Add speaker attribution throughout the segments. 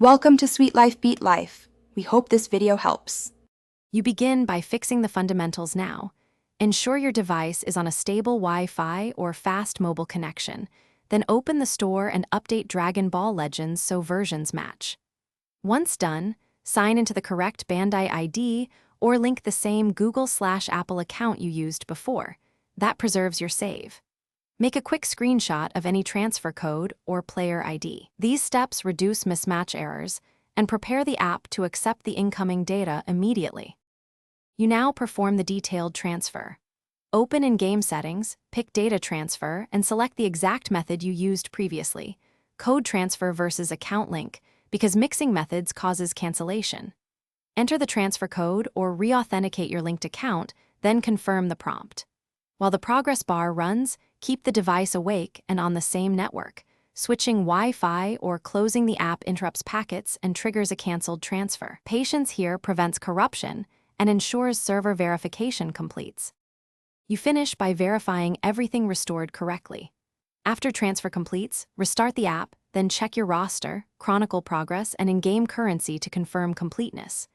Speaker 1: Welcome to Sweet Life Beat Life. We hope this video helps.
Speaker 2: You begin by fixing the fundamentals now. Ensure your device is on a stable Wi-Fi or fast mobile connection. Then open the store and update Dragon Ball Legends so versions match. Once done, sign into the correct Bandai ID or link the same Google/Apple account you used before. That preserves your save. Make a quick screenshot of any transfer code or player ID. These steps reduce mismatch errors and prepare the app to accept the incoming data immediately. You now perform the detailed transfer. Open in-game settings, pick data transfer, and select the exact method you used previously, code transfer versus account link, because mixing methods causes cancellation. Enter the transfer code or re-authenticate your linked account, then confirm the prompt. While the progress bar runs, keep the device awake and on the same network. Switching Wi-Fi or closing the app interrupts packets and triggers a canceled transfer. Patience here prevents corruption and ensures server verification completes. You finish by verifying everything restored correctly. After transfer completes, restart the app, then check your roster, chronicle progress, and in-game currency to confirm completeness.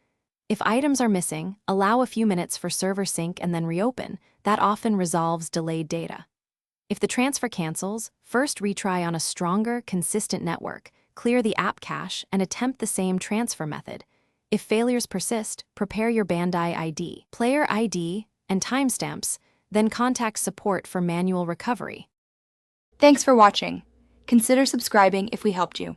Speaker 2: If items are missing, allow a few minutes for server sync and then reopen. That often resolves delayed data. If the transfer cancels, first retry on a stronger, consistent network, clear the app cache, and attempt the same transfer method. If failures persist, prepare your Bandai ID, player ID, and timestamps, then contact support for manual recovery.
Speaker 1: Thanks for watching. Consider subscribing if we helped you.